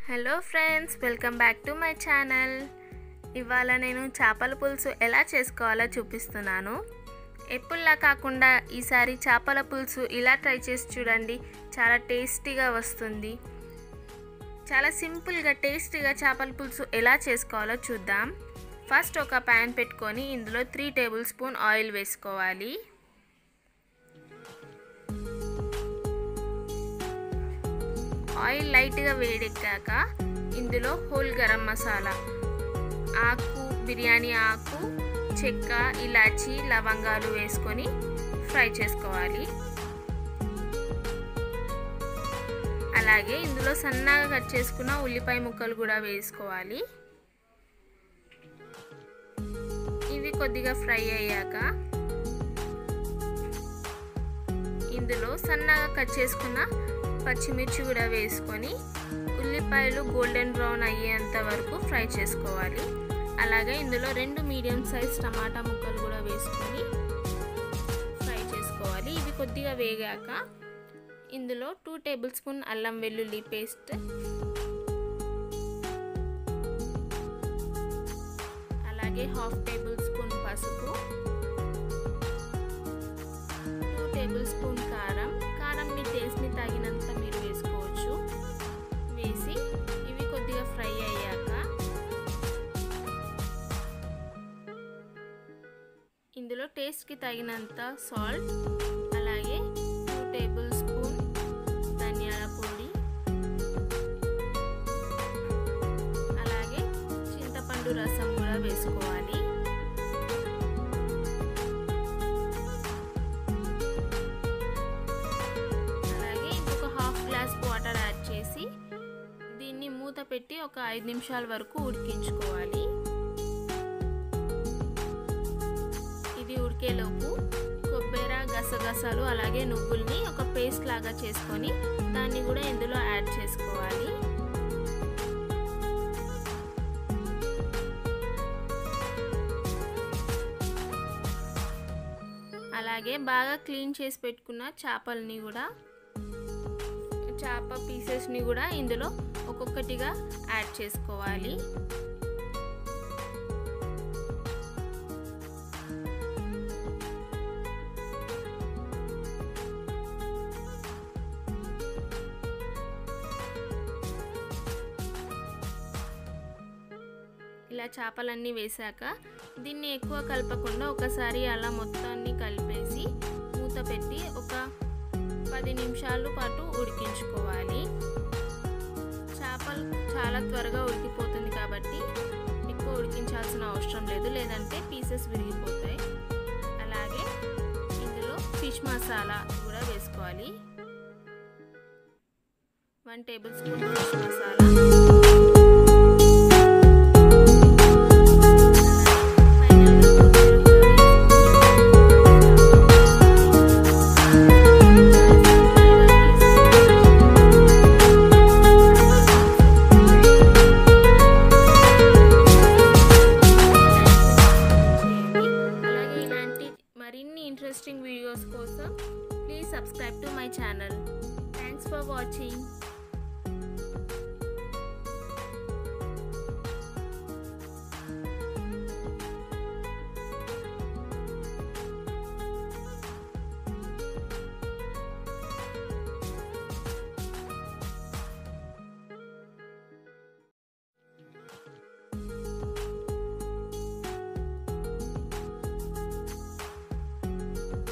Hello friends, welcome back to my channel. ఇవాళ నేను చేపల పులుసు ఎలా చేసుకోవాలో చూపిస్తున్నాను. ఎప్పుడులా కాకుండా ఈసారి చేపల పులుసు ఇలా ట్రై చేసి చూడండి. చాలా టేస్టీగా వస్తుంది. చాలా సింపుల్గా టేస్టీగా చేపల పులుసు ఎలా చేసుకోవాలో చూద్దాం. ఫస్ట్ ఒక ప్యాన్ పెట్టుకొని ఇందులో 3 టేబుల్ స్పూన్ ఆయిల్ వేసుకోవాలి. ఆయిల్ లైట్గా వేడెక్కాక ఇందులో హోల్ గరం మసాలా, ఆకు, బిర్యానీ ఆకు, చెక్క, ఇలాచి, లవంగాలు వేసుకొని ఫ్రై చేసుకోవాలి. అలాగే ఇందులో సన్నగా కట్ చేసుకున్న ఉల్లిపాయ ముక్కలు కూడా వేసుకోవాలి. ఇవి కొద్దిగా ఫ్రై అయ్యాక ఇందులో సన్నగా కట్ చేసుకున్న పచ్చిమిర్చి కూడా వేసుకొని ఉల్లిపాయలు గోల్డెన్ బ్రౌన్ అయ్యేంత వరకు ఫ్రై చేసుకోవాలి. అలాగే ఇందులో 2 మీడియం సైజ్ టమాటా ముక్కలు కూడా వేసుకొని ఫ్రై చేసుకోవాలి. ఇవి కొద్దిగా వేగాక ఇందులో 2 టేబుల్ స్పూన్ అల్లం వెల్లుల్లి పేస్ట్, అలాగే 1/2 టేబుల్ స్పూన్ పసుపు, 2 టేబుల్ స్పూన్ కారం మీ టేస్ట్ని తగినంత మీరు వేసుకోవచ్చు. వేసి ఇవి కొద్దిగా ఫ్రై అయ్యాక ఇందులో టేస్ట్కి తగినంత సాల్ట్, అలాగే 2 టేబుల్ స్పూన్ ధనియాల పొడి, అలాగే చింతపండు రసం కూడా వేసుకోవాలి. వాటర్ యాడ్ చేసి దీన్ని మూత పెట్టి ఒక 5 నిమిషాల వరకు ఉడికించుకోవాలి. ఇది ఉడికేలోపు కొబ్బరి, గసగసాలు, అలాగే నువ్వుల్ని ఒక పేస్ట్ లాగా చేసుకొని దాన్ని కూడా ఇందులో యాడ్ చేసుకోవాలి. అలాగే బాగా క్లీన్ చేసి పెట్టుకున్న చేపల్ని కూడా, చేప పీసెస్ని కూడా ఇందులో ఒక్కొక్కటిగా యాడ్ చేసుకోవాలి. ఇలా చేపలన్నీ వేసాక దీన్ని ఎక్కువ కలపకుండా ఒకసారి అలా మొత్తాన్ని కలిపేసి మూత పెట్టి ఒక 10 నిమిషాల పాటు ఉడికించుకోవాలి. చేపలు చాలా త్వరగా ఉడికిపోతుంది కాబట్టి ఎక్కువ ఉడికించాల్సిన అవసరం లేదు, లేదంటే పీసెస్ విరిగిపోతాయి. అలాగే ఇందులో ఫిష్ మసాలా కూడా వేసుకోవాలి. 1 టేబుల్ స్పూన్ ఫిష్ మసాలా,